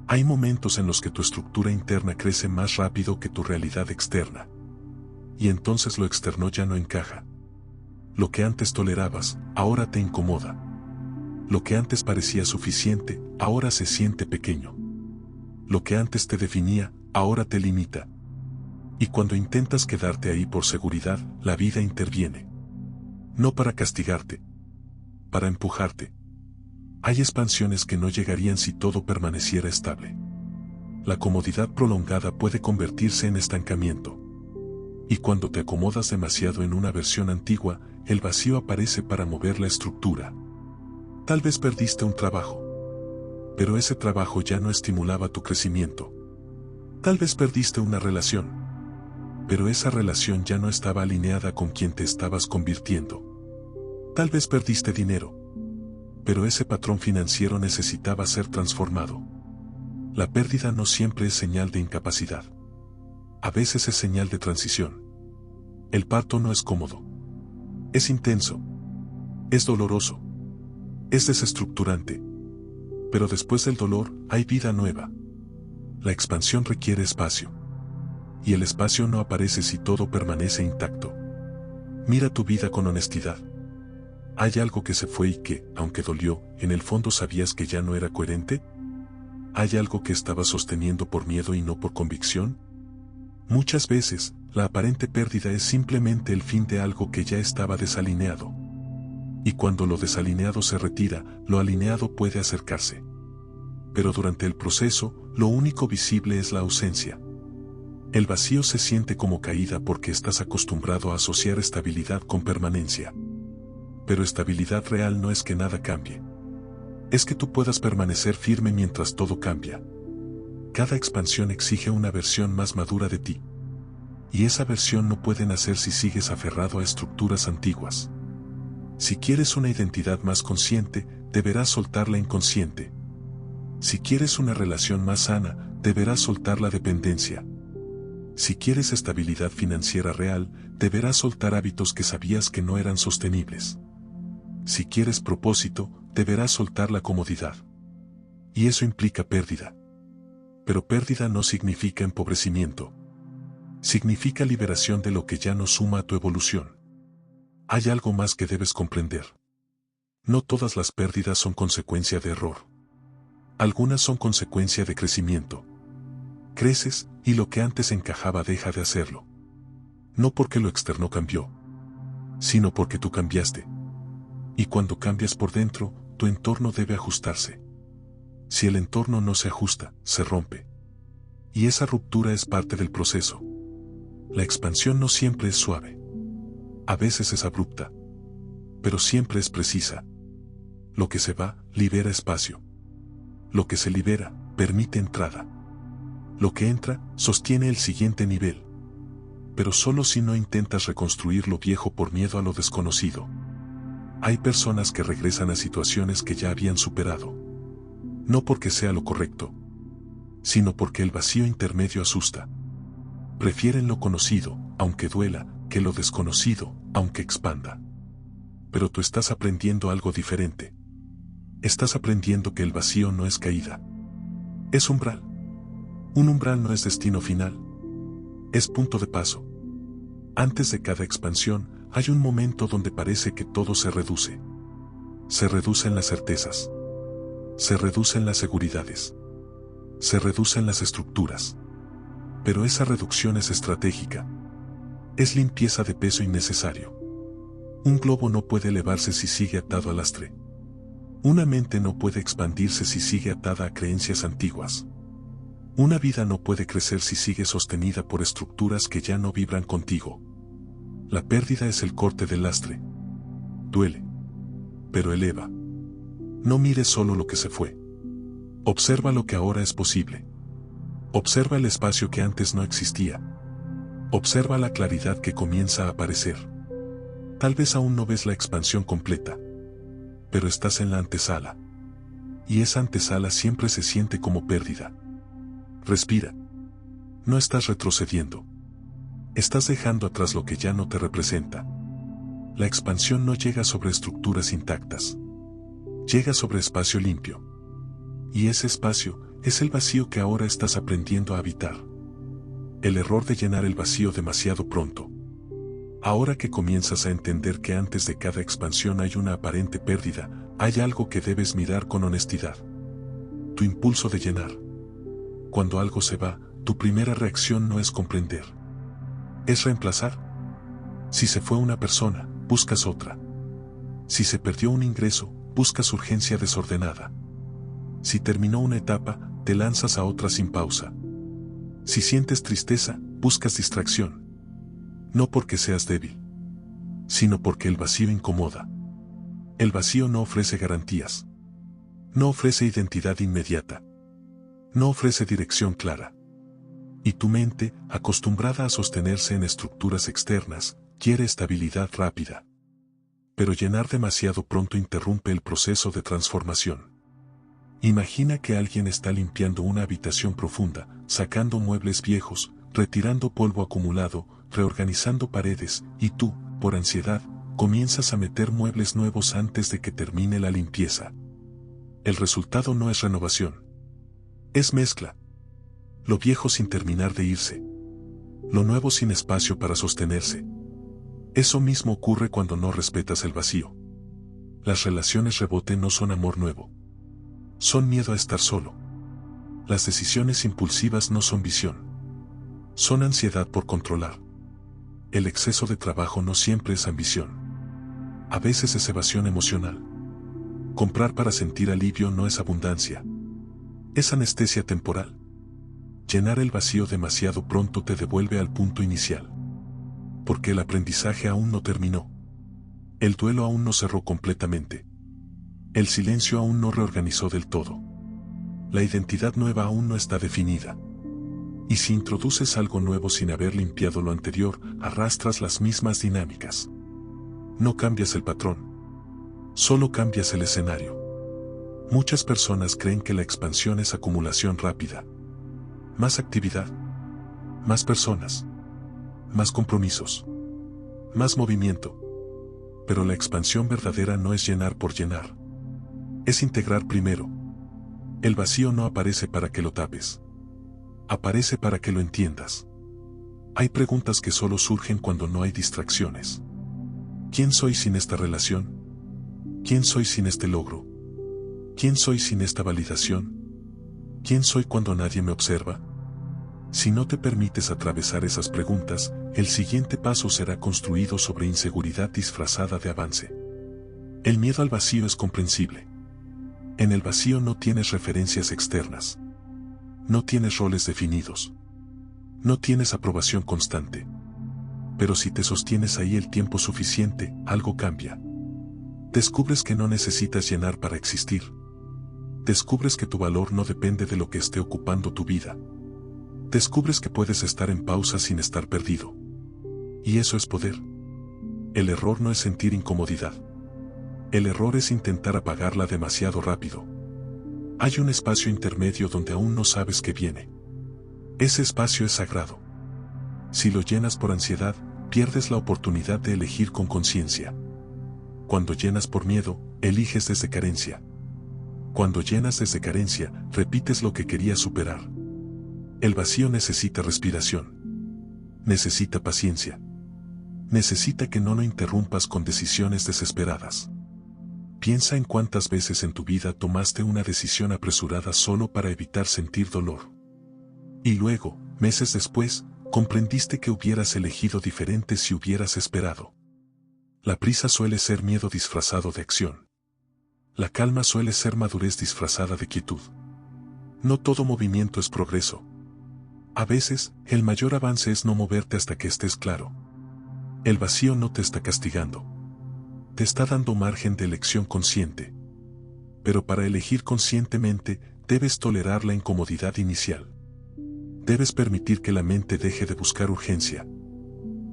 Hay momentos en los que tu estructura interna crece más rápido que tu realidad externa. Y entonces lo externo ya no encaja. Lo que antes tolerabas, ahora te incomoda. Lo que antes parecía suficiente, ahora se siente pequeño. Lo que antes te definía, ahora te limita. Y cuando intentas quedarte ahí por seguridad, la vida interviene. No para castigarte, para empujarte. Hay expansiones que no llegarían si todo permaneciera estable. La comodidad prolongada puede convertirse en estancamiento. Y cuando te acomodas demasiado en una versión antigua, el vacío aparece para mover la estructura. Tal vez perdiste un trabajo, pero ese trabajo ya no estimulaba tu crecimiento. Tal vez perdiste una relación, pero esa relación ya no estaba alineada con quien te estabas convirtiendo. Tal vez perdiste dinero, pero ese patrón financiero necesitaba ser transformado. La pérdida no siempre es señal de incapacidad. A veces es señal de transición. El parto no es cómodo. Es intenso. Es doloroso. Es desestructurante. Pero después del dolor hay vida nueva. La expansión requiere espacio. Y el espacio no aparece si todo permanece intacto. Mira tu vida con honestidad. ¿Hay algo que se fue y que, aunque dolió, en el fondo sabías que ya no era coherente? ¿Hay algo que estabas sosteniendo por miedo y no por convicción? Muchas veces, la aparente pérdida es simplemente el fin de algo que ya estaba desalineado. Y cuando lo desalineado se retira, lo alineado puede acercarse. Pero durante el proceso, lo único visible es la ausencia. El vacío se siente como caída porque estás acostumbrado a asociar estabilidad con permanencia. Pero estabilidad real no es que nada cambie. Es que tú puedas permanecer firme mientras todo cambia. Cada expansión exige una versión más madura de ti. Y esa versión no puede nacer si sigues aferrado a estructuras antiguas. Si quieres una identidad más consciente, deberás soltar la inconsciente. Si quieres una relación más sana, deberás soltar la dependencia. Si quieres estabilidad financiera real, deberás soltar hábitos que sabías que no eran sostenibles. Si quieres propósito, deberás soltar la comodidad. Y eso implica pérdida. Pero pérdida no significa empobrecimiento. Significa liberación de lo que ya no suma a tu evolución. Hay algo más que debes comprender. No todas las pérdidas son consecuencia de error. Algunas son consecuencia de crecimiento. Creces, y lo que antes encajaba deja de hacerlo. No porque lo externo cambió, sino porque tú cambiaste. Y cuando cambias por dentro, tu entorno debe ajustarse. Si el entorno no se ajusta, se rompe. Y esa ruptura es parte del proceso. La expansión no siempre es suave. A veces es abrupta. Pero siempre es precisa. Lo que se va, libera espacio. Lo que se libera, permite entrada. Lo que entra, sostiene el siguiente nivel. Pero solo si no intentas reconstruir lo viejo por miedo a lo desconocido. Hay personas que regresan a situaciones que ya habían superado. No porque sea lo correcto, sino porque el vacío intermedio asusta. Prefieren lo conocido, aunque duela, que lo desconocido, aunque expanda. Pero tú estás aprendiendo algo diferente. Estás aprendiendo que el vacío no es caída. Es umbral. Un umbral no es destino final. Es punto de paso. Antes de cada expansión, hay un momento donde parece que todo se reduce. Se reducen las certezas. Se reducen las seguridades. Se reducen las estructuras. Pero esa reducción es estratégica. Es limpieza de peso innecesario. Un globo no puede elevarse si sigue atado al lastre. Una mente no puede expandirse si sigue atada a creencias antiguas. Una vida no puede crecer si sigue sostenida por estructuras que ya no vibran contigo. La pérdida es el corte del lastre. Duele. Pero eleva. No mires solo lo que se fue. Observa lo que ahora es posible. Observa el espacio que antes no existía. Observa la claridad que comienza a aparecer. Tal vez aún no ves la expansión completa. Pero estás en la antesala. Y esa antesala siempre se siente como pérdida. Respira. No estás retrocediendo. Estás dejando atrás lo que ya no te representa. La expansión no llega sobre estructuras intactas. Llega sobre espacio limpio. Y ese espacio es el vacío que ahora estás aprendiendo a habitar. El error de llenar el vacío demasiado pronto. Ahora que comienzas a entender que antes de cada expansión hay una aparente pérdida, hay algo que debes mirar con honestidad. Tu impulso de llenar. Cuando algo se va, tu primera reacción no es comprender. Es reemplazar. Si se fue una persona, buscas otra. Si se perdió un ingreso, buscas urgencia desordenada. Si terminó una etapa, te lanzas a otra sin pausa. Si sientes tristeza, buscas distracción. No porque seas débil, sino porque el vacío incomoda. El vacío no ofrece garantías. No ofrece identidad inmediata. No ofrece dirección clara. Y tu mente, acostumbrada a sostenerse en estructuras externas, quiere estabilidad rápida. Pero llenar demasiado pronto interrumpe el proceso de transformación. Imagina que alguien está limpiando una habitación profunda, sacando muebles viejos, retirando polvo acumulado, reorganizando paredes, y tú, por ansiedad, comienzas a meter muebles nuevos antes de que termine la limpieza. El resultado no es renovación. Es mezcla. Lo viejo sin terminar de irse. Lo nuevo sin espacio para sostenerse. Eso mismo ocurre cuando no respetas el vacío. Las relaciones rebote no son amor nuevo. Son miedo a estar solo. Las decisiones impulsivas no son visión. Son ansiedad por controlar. El exceso de trabajo no siempre es ambición. A veces es evasión emocional. Comprar para sentir alivio no es abundancia. Es anestesia temporal. Llenar el vacío demasiado pronto te devuelve al punto inicial. Porque el aprendizaje aún no terminó. El duelo aún no cerró completamente. El silencio aún no reorganizó del todo. La identidad nueva aún no está definida. Y si introduces algo nuevo sin haber limpiado lo anterior, arrastras las mismas dinámicas. No cambias el patrón. Solo cambias el escenario. Muchas personas creen que la expansión es acumulación rápida. Más actividad. Más personas. Más compromisos. Más movimiento. Pero la expansión verdadera no es llenar por llenar. Es integrar primero. El vacío no aparece para que lo tapes. Aparece para que lo entiendas. Hay preguntas que solo surgen cuando no hay distracciones. ¿Quién soy sin esta relación? ¿Quién soy sin este logro? ¿Quién soy sin esta validación? ¿Quién soy cuando nadie me observa? Si no te permites atravesar esas preguntas, el siguiente paso será construido sobre inseguridad disfrazada de avance. El miedo al vacío es comprensible. En el vacío no tienes referencias externas. No tienes roles definidos. No tienes aprobación constante. Pero si te sostienes ahí el tiempo suficiente, algo cambia. Descubres que no necesitas llenar para existir. Descubres que tu valor no depende de lo que esté ocupando tu vida. Descubres que puedes estar en pausa sin estar perdido. Y eso es poder. El error no es sentir incomodidad. El error es intentar apagarla demasiado rápido. Hay un espacio intermedio donde aún no sabes qué viene. Ese espacio es sagrado. Si lo llenas por ansiedad, pierdes la oportunidad de elegir con conciencia. Cuando llenas por miedo, eliges desde carencia. Cuando llenas desde carencia, repites lo que querías superar. El vacío necesita respiración. Necesita paciencia. Necesita que no lo interrumpas con decisiones desesperadas. Piensa en cuántas veces en tu vida tomaste una decisión apresurada solo para evitar sentir dolor. Y luego, meses después, comprendiste que hubieras elegido diferente si hubieras esperado. La prisa suele ser miedo disfrazado de acción. La calma suele ser madurez disfrazada de quietud. No todo movimiento es progreso. A veces, el mayor avance es no moverte hasta que estés claro. El vacío no te está castigando. Te está dando margen de elección consciente. Pero para elegir conscientemente, debes tolerar la incomodidad inicial. Debes permitir que la mente deje de buscar urgencia.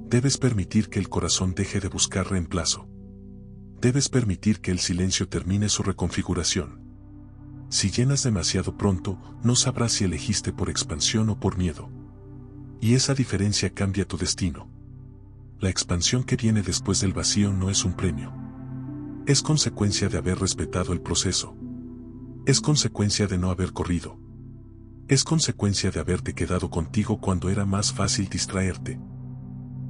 Debes permitir que el corazón deje de buscar reemplazo. Debes permitir que el silencio termine su reconfiguración. Si llenas demasiado pronto, no sabrás si elegiste por expansión o por miedo. Y esa diferencia cambia tu destino. La expansión que viene después del vacío no es un premio. Es consecuencia de haber respetado el proceso. Es consecuencia de no haber corrido. Es consecuencia de haberte quedado contigo cuando era más fácil distraerte.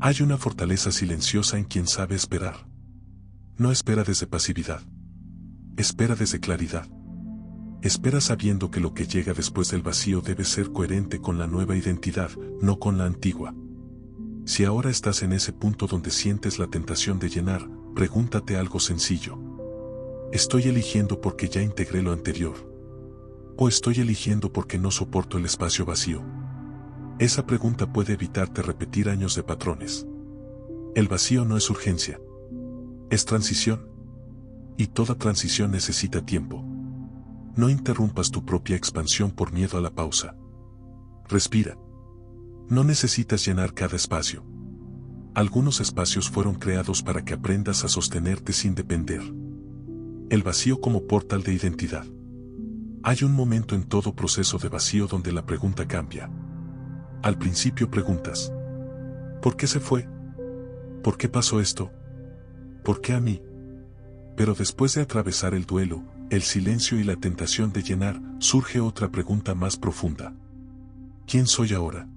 Hay una fortaleza silenciosa en quien sabe esperar. No espera desde pasividad. Espera desde claridad. Espera sabiendo que lo que llega después del vacío debe ser coherente con la nueva identidad, no con la antigua. Si ahora estás en ese punto donde sientes la tentación de llenar, pregúntate algo sencillo. ¿Estoy eligiendo porque ya integré lo anterior? ¿O estoy eligiendo porque no soporto el espacio vacío? Esa pregunta puede evitarte repetir años de patrones. El vacío no es urgencia. Es transición. Y toda transición necesita tiempo. No interrumpas tu propia expansión por miedo a la pausa. Respira. No necesitas llenar cada espacio. Algunos espacios fueron creados para que aprendas a sostenerte sin depender. El vacío como portal de identidad. Hay un momento en todo proceso de vacío donde la pregunta cambia. Al principio preguntas: ¿por qué se fue? ¿Por qué pasó esto? ¿Por qué a mí? Pero después de atravesar el duelo, el silencio y la tentación de llenar, surge otra pregunta más profunda. ¿Quién soy ahora?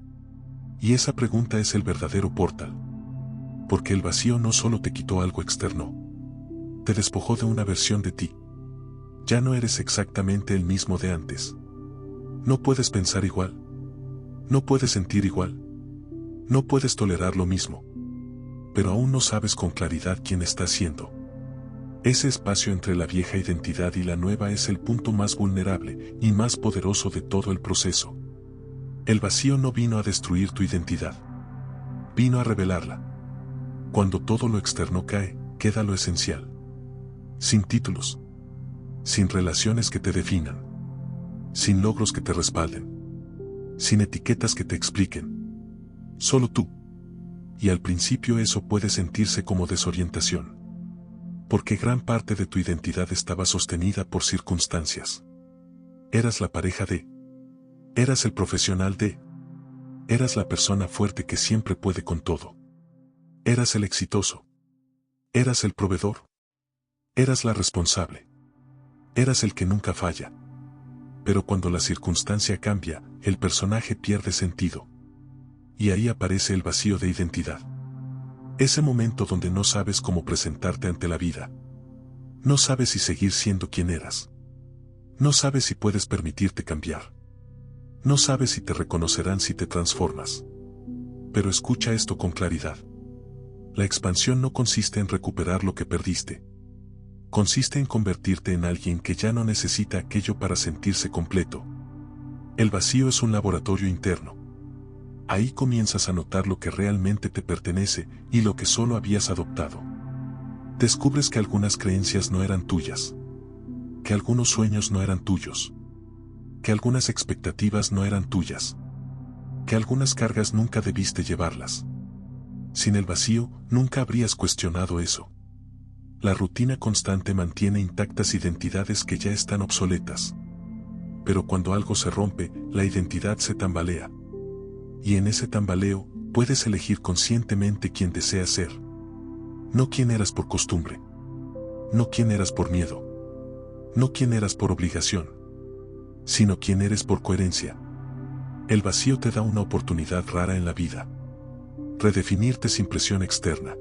Y esa pregunta es el verdadero portal. Porque el vacío no solo te quitó algo externo. Te despojó de una versión de ti. Ya no eres exactamente el mismo de antes. No puedes pensar igual. No puedes sentir igual. No puedes tolerar lo mismo. Pero aún no sabes con claridad quién estás siendo. Ese espacio entre la vieja identidad y la nueva es el punto más vulnerable y más poderoso de todo el proceso. El vacío no vino a destruir tu identidad. Vino a revelarla. Cuando todo lo externo cae, queda lo esencial. Sin títulos. Sin relaciones que te definan. Sin logros que te respalden. Sin etiquetas que te expliquen. Solo tú. Y al principio eso puede sentirse como desorientación. Porque gran parte de tu identidad estaba sostenida por circunstancias. Eras la pareja de. Eras el profesional de. Eras la persona fuerte que siempre puede con todo. Eras el exitoso. Eras el proveedor. Eras la responsable. Eras el que nunca falla. Pero cuando la circunstancia cambia, el personaje pierde sentido. Y ahí aparece el vacío de identidad. Ese momento donde no sabes cómo presentarte ante la vida. No sabes si seguir siendo quien eras. No sabes si puedes permitirte cambiar. No sabes si te reconocerán si te transformas. Pero escucha esto con claridad. La expansión no consiste en recuperar lo que perdiste. Consiste en convertirte en alguien que ya no necesita aquello para sentirse completo. El vacío es un laboratorio interno. Ahí comienzas a notar lo que realmente te pertenece y lo que solo habías adoptado. Descubres que algunas creencias no eran tuyas. Que algunos sueños no eran tuyos. Que algunas expectativas no eran tuyas. Que algunas cargas nunca debiste llevarlas. Sin el vacío, nunca habrías cuestionado eso. La rutina constante mantiene intactas identidades que ya están obsoletas. Pero cuando algo se rompe, la identidad se tambalea. Y en ese tambaleo, puedes elegir conscientemente quién deseas ser. No quién eras por costumbre. No quién eras por miedo. No quién eras por obligación. Sino quién eres por coherencia. El vacío te da una oportunidad rara en la vida. Redefinirte sin presión externa.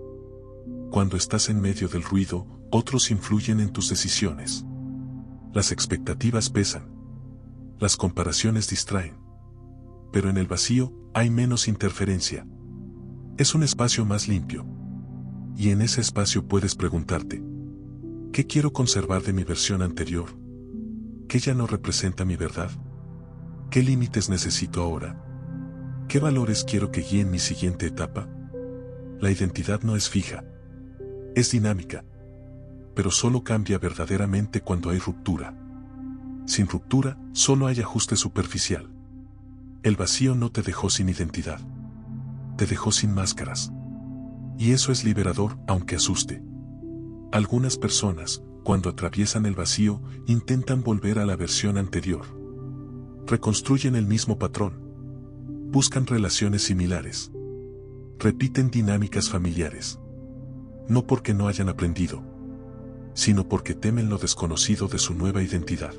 Cuando estás en medio del ruido, otros influyen en tus decisiones. Las expectativas pesan. Las comparaciones distraen. Pero en el vacío, hay menos interferencia. Es un espacio más limpio. Y en ese espacio puedes preguntarte: ¿qué quiero conservar de mi versión anterior? ¿Qué ya no representa mi verdad? ¿Qué límites necesito ahora? ¿Qué valores quiero que guíen mi siguiente etapa? La identidad no es fija. Es dinámica. Pero solo cambia verdaderamente cuando hay ruptura. Sin ruptura, solo hay ajuste superficial. El vacío no te dejó sin identidad. Te dejó sin máscaras. Y eso es liberador, aunque asuste. Algunas personas, cuando atraviesan el vacío, intentan volver a la versión anterior. Reconstruyen el mismo patrón. Buscan relaciones similares. Repiten dinámicas familiares. No porque no hayan aprendido, sino porque temen lo desconocido de su nueva identidad.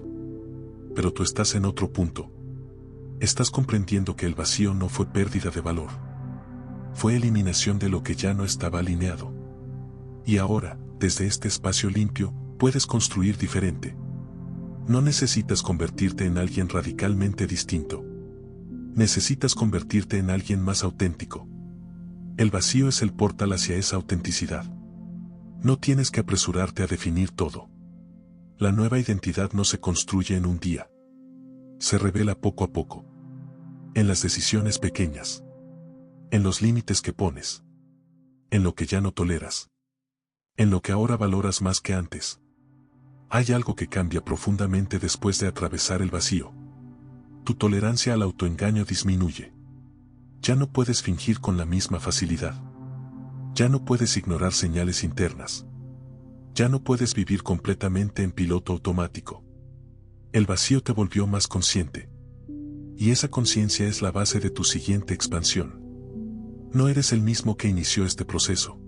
Pero tú estás en otro punto. Estás comprendiendo que el vacío no fue pérdida de valor. Fue eliminación de lo que ya no estaba alineado. Y ahora, desde este espacio limpio, puedes construir diferente. No necesitas convertirte en alguien radicalmente distinto. Necesitas convertirte en alguien más auténtico. El vacío es el portal hacia esa autenticidad. No tienes que apresurarte a definir todo. La nueva identidad no se construye en un día. Se revela poco a poco. En las decisiones pequeñas. En los límites que pones. En lo que ya no toleras. En lo que ahora valoras más que antes. Hay algo que cambia profundamente después de atravesar el vacío. Tu tolerancia al autoengaño disminuye. Ya no puedes fingir con la misma facilidad. Ya no puedes ignorar señales internas. Ya no puedes vivir completamente en piloto automático. El vacío te volvió más consciente. Y esa conciencia es la base de tu siguiente expansión. No eres el mismo que inició este proceso.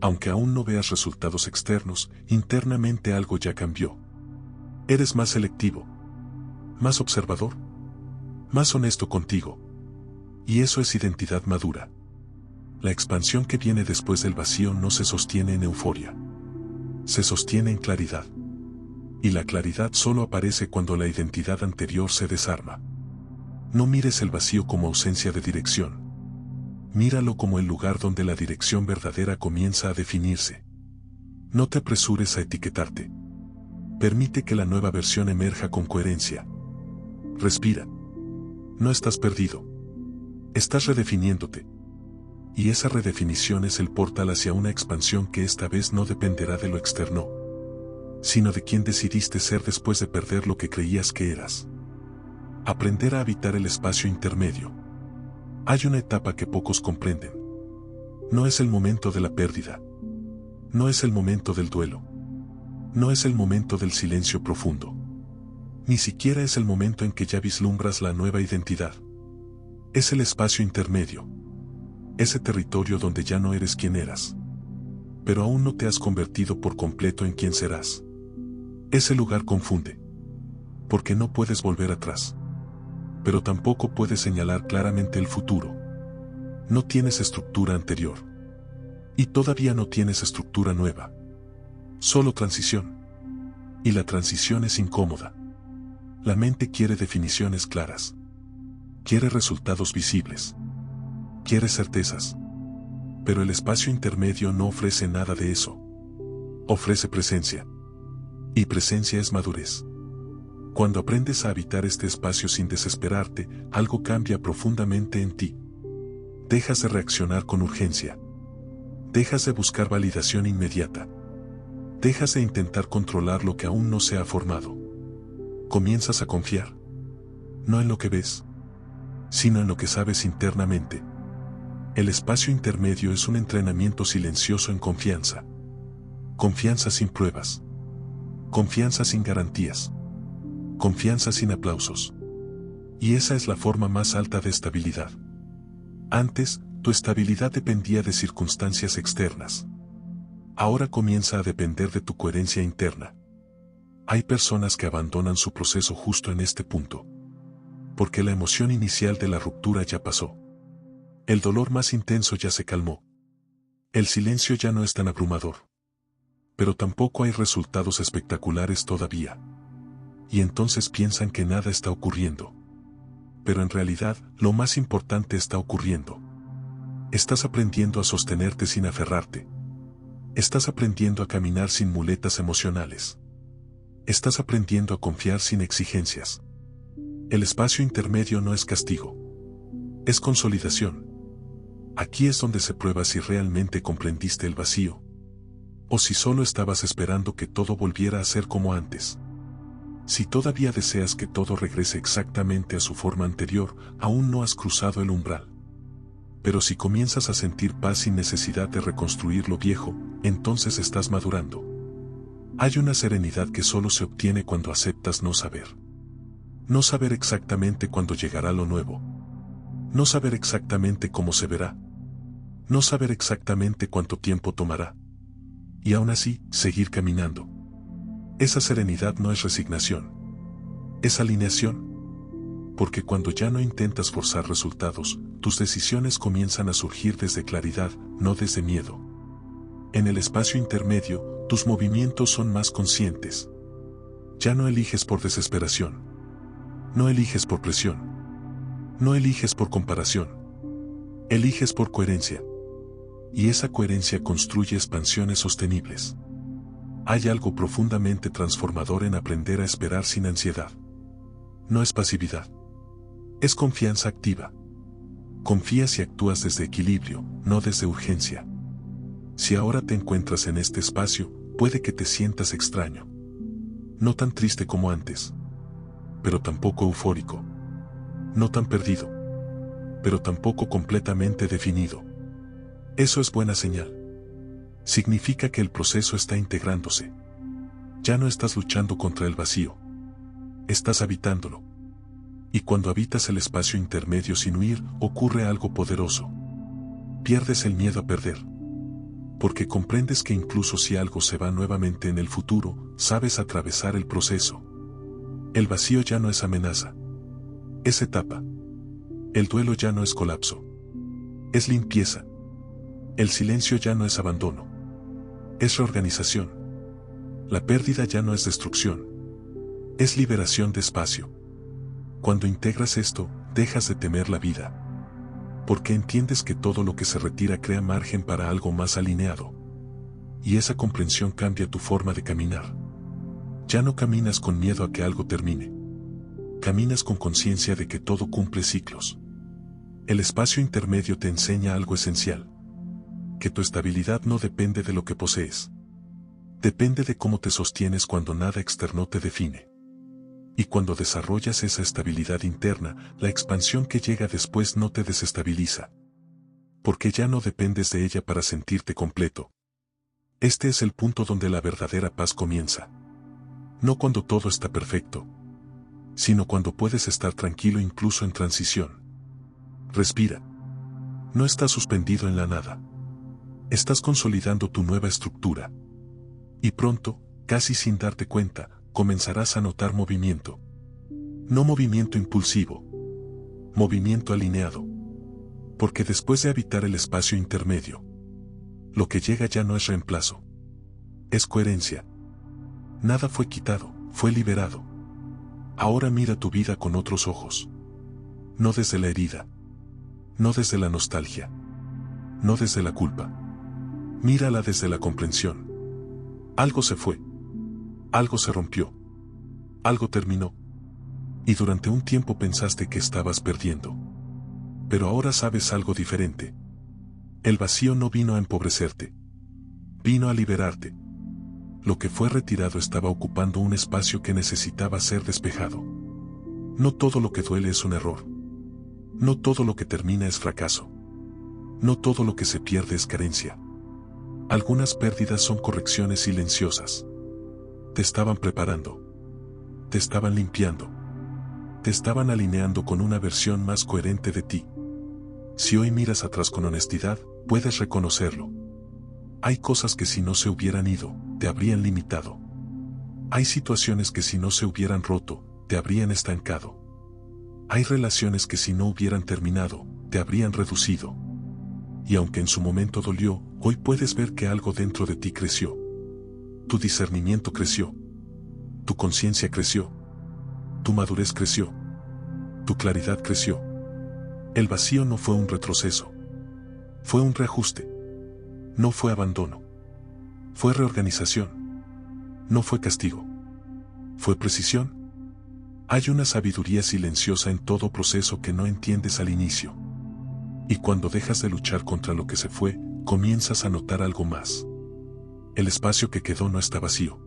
Aunque aún no veas resultados externos, internamente algo ya cambió. Eres más selectivo, más observador, más honesto contigo. Y eso es identidad madura. La expansión que viene después del vacío no se sostiene en euforia. Se sostiene en claridad. Y la claridad solo aparece cuando la identidad anterior se desarma. No mires el vacío como ausencia de dirección. Míralo como el lugar donde la dirección verdadera comienza a definirse. No te apresures a etiquetarte. Permite que la nueva versión emerja con coherencia. Respira. No estás perdido. Estás redefiniéndote. Y esa redefinición es el portal hacia una expansión que esta vez no dependerá de lo externo, sino de quién decidiste ser después de perder lo que creías que eras. Aprender a habitar el espacio intermedio. Hay una etapa que pocos comprenden. No es el momento de la pérdida. No es el momento del duelo. No es el momento del silencio profundo. Ni siquiera es el momento en que ya vislumbras la nueva identidad. Es el espacio intermedio. Ese territorio donde ya no eres quien eras. Pero aún no te has convertido por completo en quien serás. Ese lugar confunde. Porque no puedes volver atrás. Pero tampoco puedes señalar claramente el futuro. No tienes estructura anterior. Y todavía no tienes estructura nueva. Solo transición. Y la transición es incómoda. La mente quiere definiciones claras. Quiere resultados visibles. Quiere certezas. Pero el espacio intermedio no ofrece nada de eso. Ofrece presencia. Y presencia es madurez. Cuando aprendes a habitar este espacio sin desesperarte, algo cambia profundamente en ti. Dejas de reaccionar con urgencia. Dejas de buscar validación inmediata. Dejas de intentar controlar lo que aún no se ha formado. Comienzas a confiar. No en lo que ves, sino en lo que sabes internamente. El espacio intermedio es un entrenamiento silencioso en confianza. Confianza sin pruebas. Confianza sin garantías. Confianza sin aplausos. Y esa es la forma más alta de estabilidad. Antes, tu estabilidad dependía de circunstancias externas. Ahora comienza a depender de tu coherencia interna. Hay personas que abandonan su proceso justo en este punto. Porque la emoción inicial de la ruptura ya pasó. El dolor más intenso ya se calmó. El silencio ya no es tan abrumador. Pero tampoco hay resultados espectaculares todavía. Y entonces piensan que nada está ocurriendo. Pero en realidad, lo más importante está ocurriendo. Estás aprendiendo a sostenerte sin aferrarte. Estás aprendiendo a caminar sin muletas emocionales. Estás aprendiendo a confiar sin exigencias. El espacio intermedio no es castigo. Es consolidación. Aquí es donde se prueba si realmente comprendiste el vacío. O si solo estabas esperando que todo volviera a ser como antes. Si todavía deseas que todo regrese exactamente a su forma anterior, aún no has cruzado el umbral. Pero si comienzas a sentir paz sin necesidad de reconstruir lo viejo, entonces estás madurando. Hay una serenidad que solo se obtiene cuando aceptas no saber. No saber exactamente cuándo llegará lo nuevo. No saber exactamente cómo se verá. No saber exactamente cuánto tiempo tomará. Y aún así, seguir caminando. Esa serenidad no es resignación. Es alineación. Porque cuando ya no intentas forzar resultados, tus decisiones comienzan a surgir desde claridad, no desde miedo. En el espacio intermedio, tus movimientos son más conscientes. Ya no eliges por desesperación. No eliges por presión. No eliges por comparación. Eliges por coherencia. Y esa coherencia construye expansiones sostenibles. Hay algo profundamente transformador en aprender a esperar sin ansiedad. No es pasividad. Es confianza activa. Confías y actúas desde equilibrio, no desde urgencia. Si ahora te encuentras en este espacio, puede que te sientas extraño. No tan triste como antes, pero tampoco eufórico. No tan perdido, pero tampoco completamente definido. Eso es buena señal. Significa que el proceso está integrándose. Ya no estás luchando contra el vacío. Estás habitándolo. Y cuando habitas el espacio intermedio sin huir, ocurre algo poderoso. Pierdes el miedo a perder. Porque comprendes que incluso si algo se va nuevamente en el futuro, sabes atravesar el proceso. El vacío ya no es amenaza. Es etapa. El duelo ya no es colapso. Es limpieza. El silencio ya no es abandono. Es reorganización. La pérdida ya no es destrucción. Es liberación de espacio. Cuando integras esto, dejas de temer la vida. Porque entiendes que todo lo que se retira crea margen para algo más alineado. Y esa comprensión cambia tu forma de caminar. Ya no caminas con miedo a que algo termine. Caminas con conciencia de que todo cumple ciclos. El espacio intermedio te enseña algo esencial. Que tu estabilidad no depende de lo que posees. Depende de cómo te sostienes cuando nada externo te define. Y cuando desarrollas esa estabilidad interna, la expansión que llega después no te desestabiliza. Porque ya no dependes de ella para sentirte completo. Este es el punto donde la verdadera paz comienza. No cuando todo está perfecto, sino cuando puedes estar tranquilo incluso en transición. Respira. No estás suspendido en la nada. Estás consolidando tu nueva estructura. Y pronto, casi sin darte cuenta, comenzarás a notar movimiento. No movimiento impulsivo. Movimiento alineado. Porque después de habitar el espacio intermedio, lo que llega ya no es reemplazo. Es coherencia. Nada fue quitado, fue liberado. Ahora mira tu vida con otros ojos. No desde la herida. No desde la nostalgia. No desde la culpa. Mírala desde la comprensión. Algo se fue. Algo se rompió. Algo terminó. Y durante un tiempo pensaste que estabas perdiendo. Pero ahora sabes algo diferente. El vacío no vino a empobrecerte. Vino a liberarte. Lo que fue retirado estaba ocupando un espacio que necesitaba ser despejado. No todo lo que duele es un error. No todo lo que termina es fracaso. No todo lo que se pierde es carencia. Algunas pérdidas son correcciones silenciosas. Te estaban preparando. Te estaban limpiando. Te estaban alineando con una versión más coherente de ti. Si hoy miras atrás con honestidad, puedes reconocerlo. Hay cosas que si no se hubieran ido, te habrían limitado. Hay situaciones que si no se hubieran roto, te habrían estancado. Hay relaciones que si no hubieran terminado, te habrían reducido. Y aunque en su momento dolió, hoy puedes ver que algo dentro de ti creció. Tu discernimiento creció. Tu conciencia creció. Tu madurez creció. Tu claridad creció. El vacío no fue un retroceso. Fue un reajuste. No fue abandono. Fue reorganización. No fue castigo. Fue precisión. Hay una sabiduría silenciosa en todo proceso que no entiendes al inicio. Y cuando dejas de luchar contra lo que se fue, comienzas a notar algo más. El espacio que quedó no está vacío.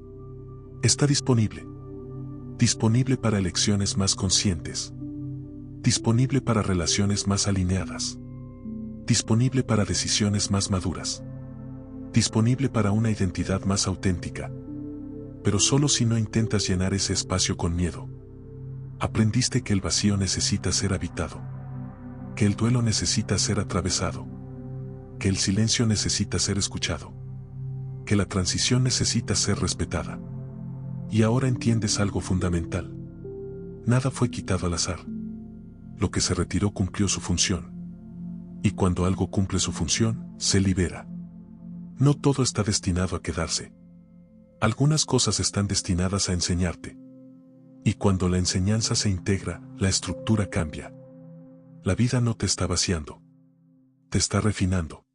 Está disponible. Disponible para elecciones más conscientes. Disponible para relaciones más alineadas. Disponible para decisiones más maduras. Disponible para una identidad más auténtica. Pero solo si no intentas llenar ese espacio con miedo. Aprendiste que el vacío necesita ser habitado. Que el duelo necesita ser atravesado. Que el silencio necesita ser escuchado. Que la transición necesita ser respetada. Y ahora entiendes algo fundamental. Nada fue quitado al azar. Lo que se retiró cumplió su función. Y cuando algo cumple su función, se libera. No todo está destinado a quedarse. Algunas cosas están destinadas a enseñarte. Y cuando la enseñanza se integra, la estructura cambia. La vida no te está vaciando. Te está refinando.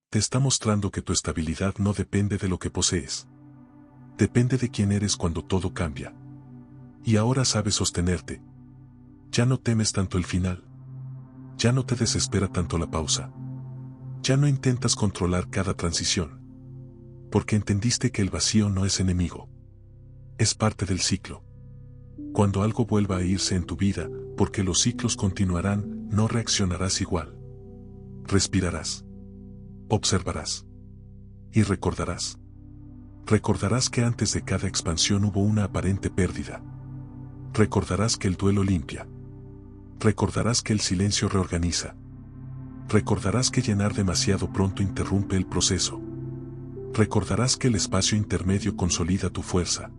Te está mostrando que tu estabilidad no depende de lo que posees. Depende de quién eres cuando todo cambia. Y ahora sabes sostenerte. Ya no temes tanto el final. Ya no te desespera tanto la pausa. Ya no intentas controlar cada transición. Porque entendiste que el vacío no es enemigo. Es parte del ciclo. Cuando algo vuelva a irse en tu vida, porque los ciclos continuarán, no reaccionarás igual. Respirarás. Observarás. Y recordarás. Recordarás que antes de cada expansión hubo una aparente pérdida. Recordarás que el duelo limpia. Recordarás que el silencio reorganiza. Recordarás que llenar demasiado pronto interrumpe el proceso. Recordarás que el espacio intermedio consolida tu fuerza.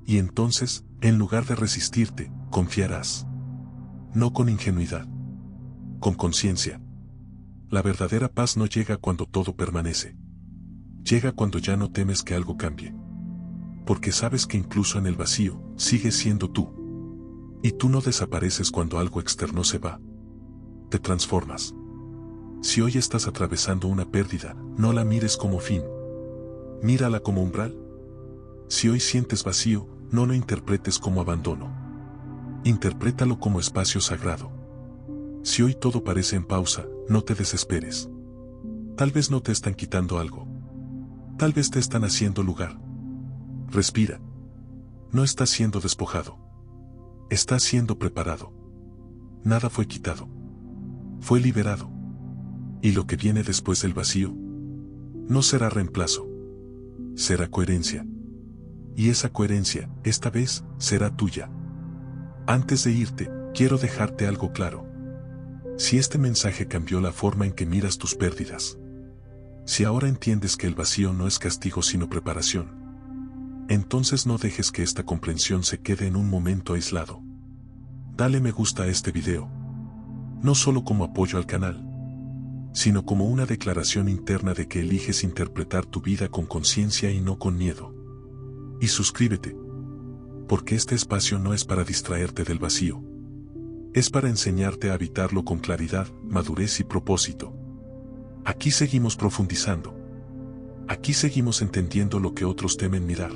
Y entonces, en lugar de resistirte, confiarás. No con ingenuidad. Con conciencia. La verdadera paz no llega cuando todo permanece. Llega cuando ya no temes que algo cambie. Porque sabes que incluso en el vacío, sigues siendo tú. Y tú no desapareces cuando algo externo se va. Te transformas. Si hoy estás atravesando una pérdida, no la mires como fin. Mírala como umbral. Si hoy sientes vacío, no lo interpretes como abandono. Interprétalo como espacio sagrado. Si hoy todo parece en pausa, no te desesperes. Tal vez no te están quitando algo. Tal vez te están haciendo lugar. Respira. No estás siendo despojado. Estás siendo preparado. Nada fue quitado. Fue liberado. Y lo que viene después del vacío no será reemplazo. Será coherencia. Y esa coherencia, esta vez, será tuya. Antes de irte, quiero dejarte algo claro. Si este mensaje cambió la forma en que miras tus pérdidas, si ahora entiendes que el vacío no es castigo sino preparación, entonces no dejes que esta comprensión se quede en un momento aislado. Dale me gusta a este video. No solo como apoyo al canal, sino como una declaración interna de que eliges interpretar tu vida con conciencia y no con miedo. Y suscríbete. Porque este espacio no es para distraerte del vacío. Es para enseñarte a habitarlo con claridad, madurez y propósito. Aquí seguimos profundizando. Aquí seguimos entendiendo lo que otros temen mirar.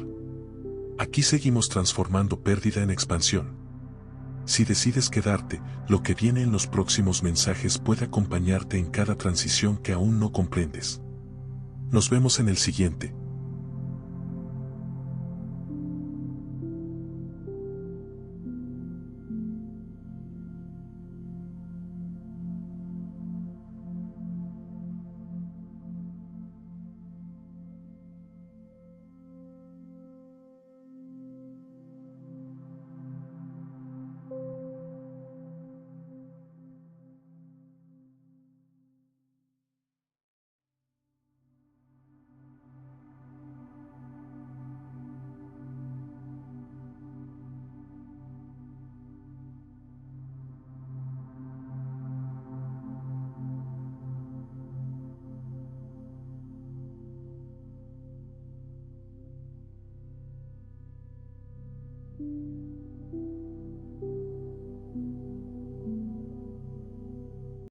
Aquí seguimos transformando pérdida en expansión. Si decides quedarte, lo que viene en los próximos mensajes puede acompañarte en cada transición que aún no comprendes. Nos vemos en el siguiente.